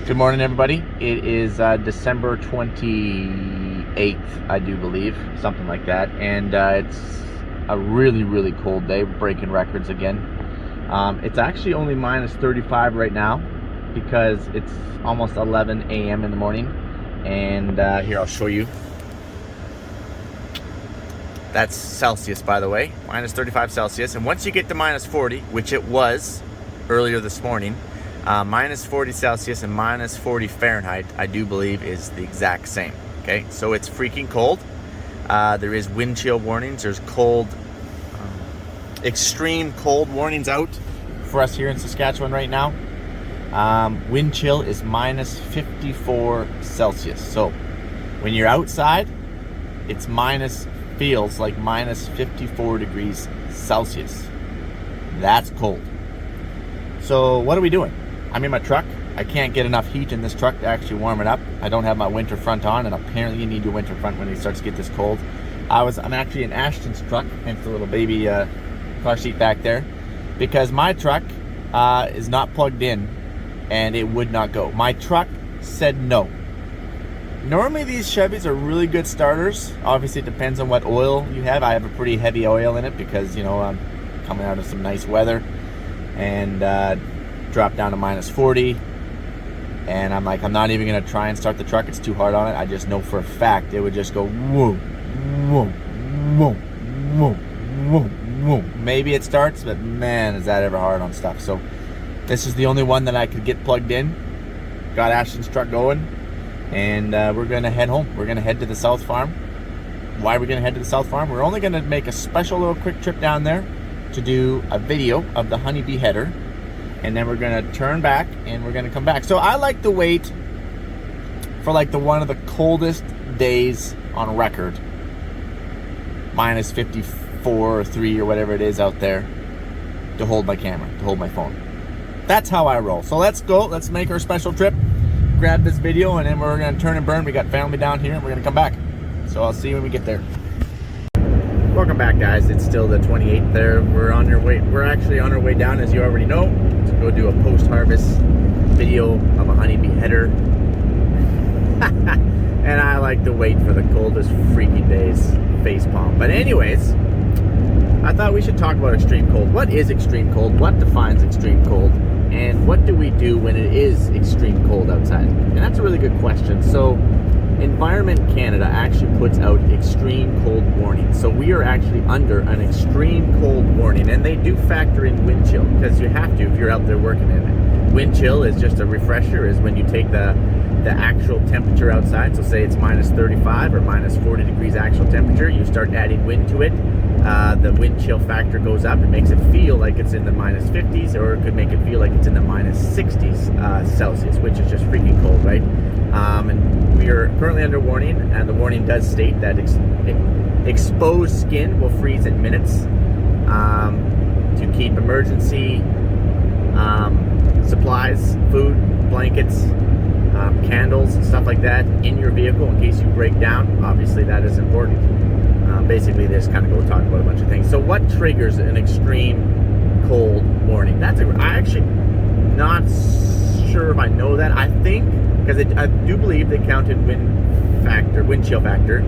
Good morning, everybody. It is December 28th, I do believe, something like that. And it's a really, really cold day, breaking records again. It's actually only minus 35 right now because it's almost 11 a.m. in the morning. And here, I'll show you. That's Celsius, by the way, minus 35 Celsius. And once you get to minus 40, which it was earlier this morning, minus 40 Celsius and minus 40 Fahrenheit, I do believe, is the exact same. Okay, so it's freaking cold. There is wind chill warnings. There's extreme cold warnings out for us here in Saskatchewan right now. Wind chill is minus 54 Celsius. So when you're outside, it's feels like minus 54 degrees Celsius. That's cold. So what are we doing? I'm in my truck. I can't get enough heat in this truck to actually warm it up. I don't have my winter front on, and apparently you need your winter front when it starts to get this cold. I'm actually in Ashton's truck, hence the little baby car seat back there, because my truck is not plugged in and it would not go. My truck said no. Normally these Chevys are really good starters. Obviously it depends on what oil you have. I have a pretty heavy oil in it because, you know, I'm coming out of some nice weather, and dropped down to minus 40, and I'm like, I'm not even gonna try and start the truck. It's too hard on it. I just know for a fact it would just go whoa, whoa, whoa, whoa, whoa, whoa. Maybe it starts, but man, is that ever hard on stuff. So this is the only one that I could get plugged in. Got Ashton's truck going, and we're gonna head home. We're gonna head to the South Farm. Why are we gonna head to the South Farm? We're only gonna make a special little quick trip down there to do a video of the honeybee header, and then we're gonna turn back and we're gonna come back. So I like to wait for like one of the coldest days on record, minus 54 or 3 or whatever it is out there, to hold my camera, to hold my phone. That's how I roll. So let's go. Let's make our special trip, grab this video, and then we're gonna turn and burn. We got family down here and we're gonna come back. So I'll see you when we get there. Welcome back, guys. It's still the 28th there. We're actually on our way down, as you already know, to go do a post-harvest video of a honeybee header. And I like to wait for the coldest freaking days, facepalm. But anyways, I thought we should talk about extreme cold. What is extreme cold? What defines extreme cold? And what do we do when it is extreme cold outside? And that's a really good question. So Environment Canada actually puts out extreme cold warnings. So we are actually under an extreme cold warning, and they do factor in wind chill, because you have to if you're out there working in it. Wind chill is just a refresher, is when you take the actual temperature outside. So say it's minus 35 or minus 40 degrees actual temperature, you start adding wind to it. The wind chill factor goes up. It makes it feel like it's in the minus 50s, or it could make it feel like it's in the minus 60s Celsius, which is just freaking cold, right? And we are currently under warning, and the warning does state that exposed skin will freeze in minutes. To keep emergency supplies, food, blankets, candles, and stuff like that in your vehicle in case you break down. Obviously that is important. Basically they just kind of go talk about a bunch of things. So what triggers an extreme cold warning? I'm actually not sure if I know that. I think, because I do believe they counted wind chill factor.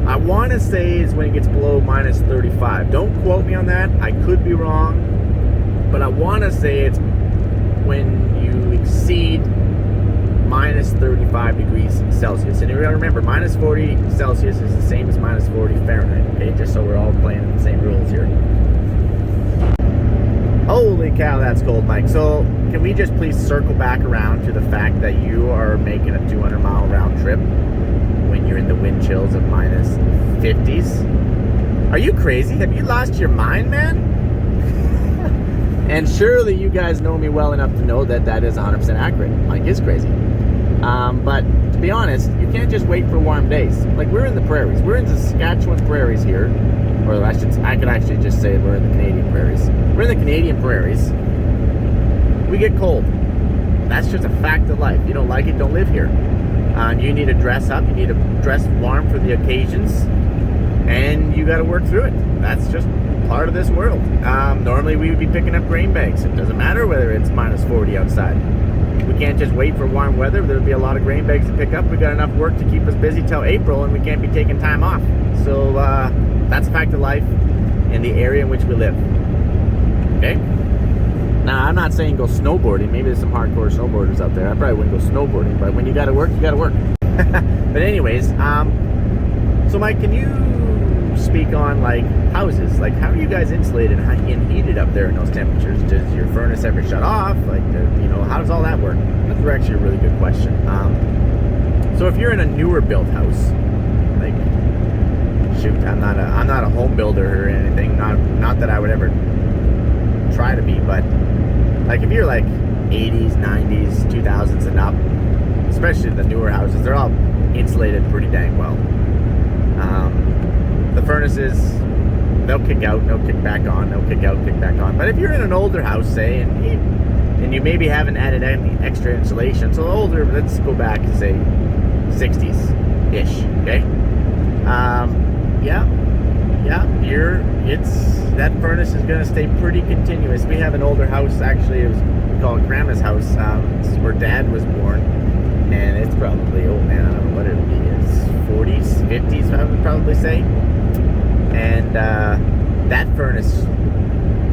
I want to say is when it gets below minus 35. Don't quote me on that. I could be wrong, but I want to say it's when you exceed minus 35 degrees Celsius. And you gotta remember, minus 40 Celsius is the same as minus 40 Fahrenheit, okay? Just so we're all playing in the same rules here. Holy cow, that's cold, Mike. So can we just please circle back around to the fact that you are making a 200-mile round trip when you're in the wind chills of minus 50s? Are you crazy? Have you lost your mind, man? And surely you guys know me well enough to know that that is 100% accurate. Mike is crazy. But to be honest, you can't just wait for warm days. Like, we're in the prairies. We're in the Saskatchewan prairies here. Or I could actually just say we're in the Canadian prairies. We're in the Canadian prairies. We get cold. That's just a fact of life. You don't like it, don't live here. You need to dress up. You need to dress warm for the occasions. And you got to work through it. That's just part of this world. Normally we would be picking up grain bags. It doesn't matter whether it's minus 40 outside. we can't just wait for warm weather. There'll be a lot of grain bags to pick up. We got enough work to keep us busy till April, and we can't be taking time off. So that's a fact of life in the area in which we live. Okay? Now, I'm not saying go snowboarding. Maybe there's some hardcore snowboarders out there. I probably wouldn't go snowboarding, but when you gotta work, you gotta work. But anyways, so Mike, can you speak on like houses? Like, how are you guys insulated and heated up there in those temperatures? Does your furnace ever shut off? Like, how does all that work? That's actually a really good question. So if you're in a newer built house, like, shoot, I'm not a home builder or anything. Not that I would ever try to be, but like if you're like 80s, 90s, 2000s and up, especially the newer houses, they're all insulated pretty dang well. The furnaces, they'll kick out, they'll kick back on, they'll kick out, kick back on. But if you're in an older house, say, and you maybe haven't added any extra insulation, so older, let's go back to say 60s-ish, okay? That furnace is going to stay pretty continuous. We have an older house, actually, we call it Grandma's house. This is where Dad was born, and it's probably, oh man, I don't know what it would be. It's 40s, 50s, I would probably say. And that furnace,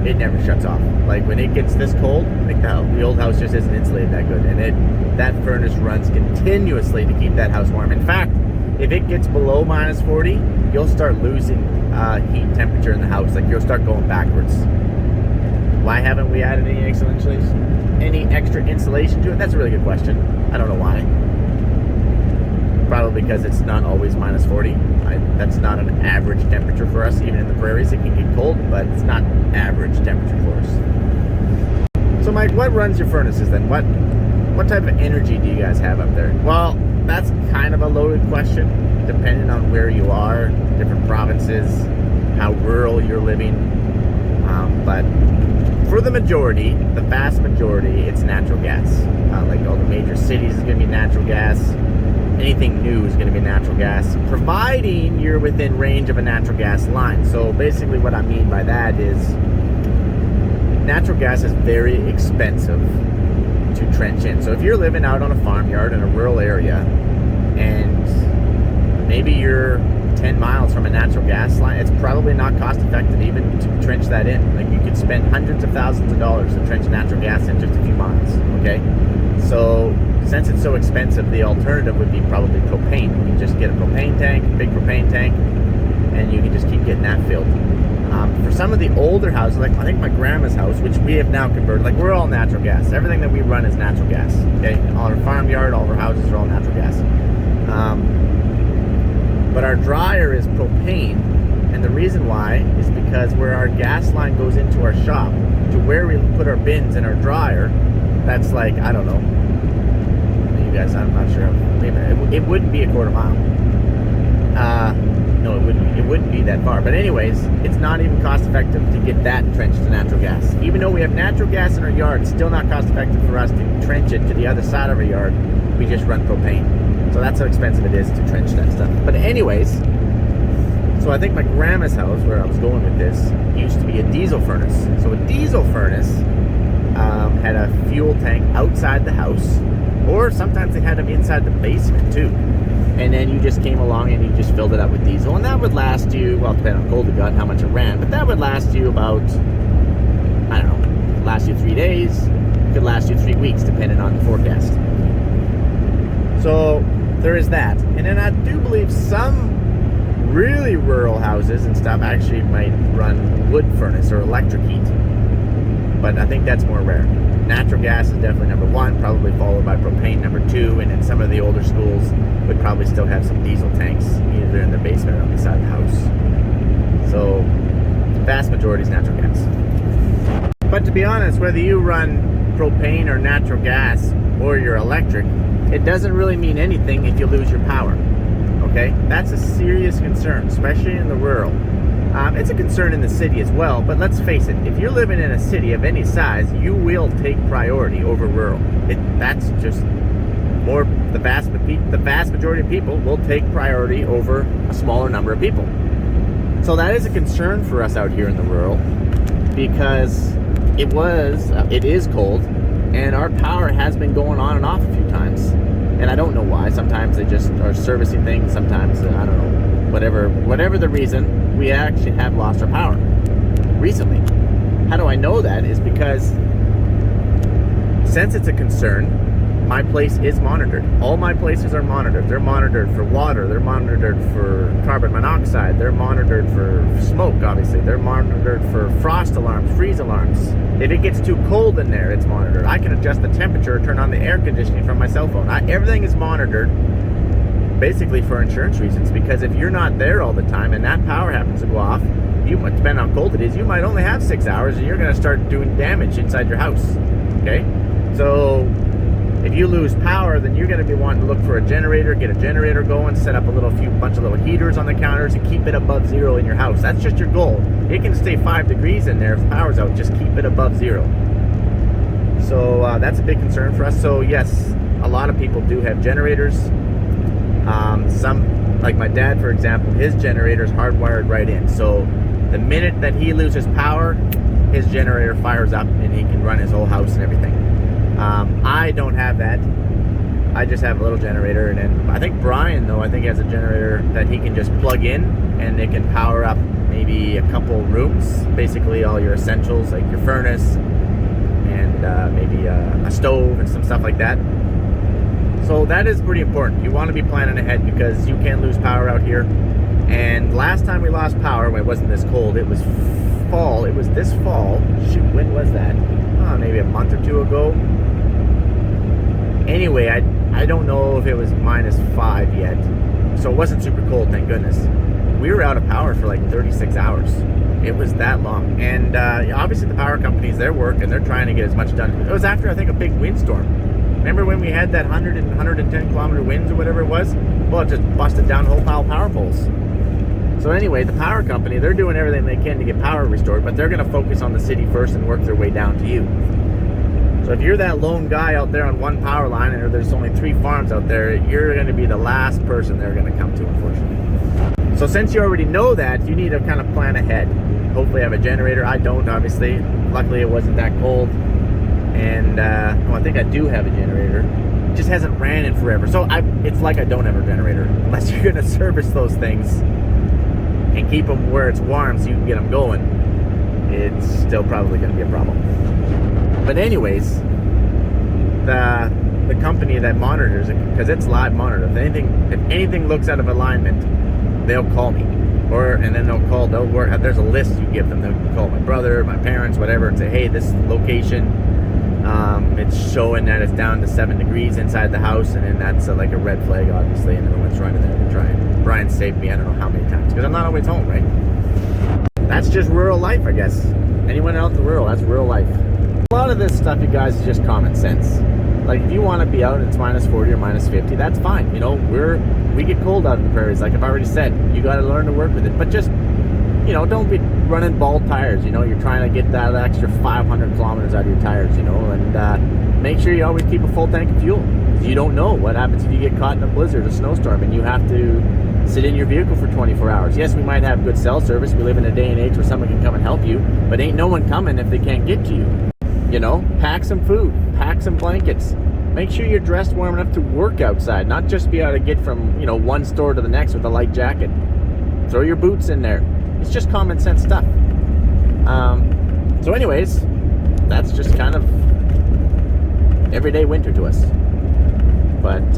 it never shuts off. Like when it gets this cold, like the old house just isn't insulated that good, and that furnace runs continuously to keep that house warm. In fact, if it gets below minus 40, you'll start losing heat temperature in the house. Like you'll start going backwards. Why haven't we added any extra insulation to it? That's a really good question. I don't know why. Probably because it's not always minus 40. That's not an average temperature for us. Even in the prairies, it can get cold, but it's not average temperature for us. So Mike, what runs your furnaces then? What type of energy do you guys have up there? Well, that's kind of a loaded question, depending on where you are, different provinces, how rural you're living. But for the vast majority, it's natural gas. Like all the major cities is going to be natural gas. Anything new is going to be natural gas, providing you're within range of a natural gas line. So basically what I mean by that is natural gas is very expensive to trench in. So if you're living out on a farmyard in a rural area and maybe you're 10 miles from a natural gas line, it's probably not cost effective even to trench that in. Like you could spend hundreds of thousands of dollars to trench natural gas in just a few miles, okay? So since it's so expensive, the alternative would be probably propane. You can just get a propane tank, big propane tank, and you can just keep getting that filled. For some of the older houses, like I think my grandma's house, which we have now converted, like we're all natural gas. Everything that we run is natural gas, okay? All our farmyard, all of our houses are all natural gas. But our dryer is propane, and the reason why is because where our gas line goes into our shop to where we put our bins and our dryer, that's like, I don't know, you guys, I'm not sure, maybe it wouldn't be a quarter mile. No, it wouldn't be that far. But anyways, it's not even cost effective to get that trenched to natural gas. Even though we have natural gas in our yard, it's still not cost effective for us to trench it to the other side of our yard. We just run propane. So that's how expensive it is to trench that stuff. But anyways, so I think my grandma's house, where I was going with this, used to be a diesel furnace. So a diesel furnace had a fuel tank outside the house, or sometimes they had them inside the basement too. And then you just came along and you just filled it up with diesel, and that would last you, well, depending on how cold it got and how much it ran, but that would last you about, I don't know, last you 3 days, could last you 3 weeks, depending on the forecast. So there is that. And then I do believe some really rural houses and stuff actually might run wood furnace or electric heat, but I think that's more rare. Natural gas is definitely number one, probably followed by propane number two, and then some of the older schools would probably still have some diesel tanks either in the basement or on the side of the house. So the vast majority is natural gas. But to be honest, whether you run propane or natural gas or you're electric, it doesn't really mean anything if you lose your power. Okay? That's a serious concern, especially in the rural. It's a concern in the city as well, but let's face it, if you're living in a city of any size, you will take priority over rural. That's just more, the vast majority of people will take priority over a smaller number of people. So that is a concern for us out here in the rural, because it is cold, and our power has been going on and off a few times, and I don't know why. Sometimes they just are servicing things, sometimes I don't know, whatever the reason, we actually have lost our power recently. How do I know that? Is because since it's a concern, my place is monitored. All my places are monitored. They're monitored for water, they're monitored for carbon monoxide, they're monitored for smoke, obviously, they're monitored for frost alarms, freeze alarms. If it gets too cold in there, it's monitored. I can adjust the temperature, turn on the air conditioning from my cell phone. Everything is monitored basically for insurance reasons, because if you're not there all the time and that power happens to go off, you might, depending on how cold it is, you might only have 6 hours and you're going to start doing damage inside your house. Okay? So if you lose power, then you're going to be wanting to look for a generator, get a generator going, set up bunch of little heaters on the counters and keep it above zero in your house. That's just your goal. It can stay 5 degrees in there if the power's out. Just keep it above zero. So that's a big concern for us. So yes, a lot of people do have generators. Some, like my dad, for example, his generator's hardwired right in. So the minute that he loses power, his generator fires up and he can run his whole house and everything. I don't have that. I just have a little generator, and then I think Brian, though, he has a generator that he can just plug in and it can power up maybe a couple rooms, basically all your essentials like your furnace and maybe a stove and some stuff like that. So that is pretty important. You want to be planning ahead because you can lose power out here. And last time we lost power, when it wasn't this cold, it was fall. It was this fall. Shoot, when was that? Maybe a month or two ago. Anyway, I don't know if it was -5 yet. So it wasn't super cold, thank goodness. We were out of power for like 36 hours. It was that long. And obviously the power companies, they're working. They're trying to get as much done. It was after, I think, a big windstorm. Remember when we had that 100 and 110 kilometer winds or whatever it was? Well, it just busted down a whole pile of power poles. So anyway, the power company, they're doing everything they can to get power restored, but they're going to focus on the city first and work their way down to you. So if you're that lone guy out there on one power line, and there's only 3 farms out there, you're going to be the last person they're going to come to, unfortunately. So since you already know that, you need to kind of plan ahead. Hopefully have a generator. I don't, obviously. Luckily it wasn't that cold. And I think I do have a generator. It just hasn't ran in forever. So it's like I don't have a generator. Unless you're going to service those things and keep them where it's warm so you can get them going, it's still probably going to be a problem. But anyways, the company that monitors it, because it's live monitor, if anything looks out of alignment, they'll call me. And then there's a list you give them. They'll call my brother, my parents, whatever, and say, hey, this location, it's showing that it's down to 7 degrees inside the house, and then that's like a red flag, obviously, and everyone's running there to try and Brian saved me I don't know how many times, because I'm not always home, right? That's just rural life, I guess. Anyone out in the rural, that's rural life. A lot of this stuff, you guys, is just common sense. Like, if you want to be out and it's -40 or -50, that's fine. You know, we get cold out in the prairies, like I've already said. You got to learn to work with it, but just, don't be running bald tires. You're trying to get that extra 500 kilometers out of your tires, and make sure you always keep a full tank of fuel. You don't know what happens if you get caught in a blizzard, a snowstorm, and you have to sit in your vehicle for 24 hours. Yes, we might have good cell service. We live in a day and age where someone can come and help you, but ain't no one coming if they can't get to you. Pack some food, pack some blankets. Make sure you're dressed warm enough to work outside, not just be able to get from, one store to the next with a light jacket. Throw your boots in there. It's just common sense stuff. So anyways, that's just kind of everyday winter to us. But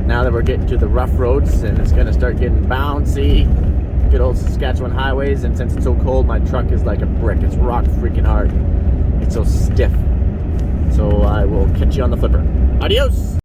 now that we're getting to the rough roads and it's going to start getting bouncy, good old Saskatchewan highways, and since it's so cold, my truck is like a brick. It's rock freaking hard. It's so stiff. So I will catch you on the flipper. Adios!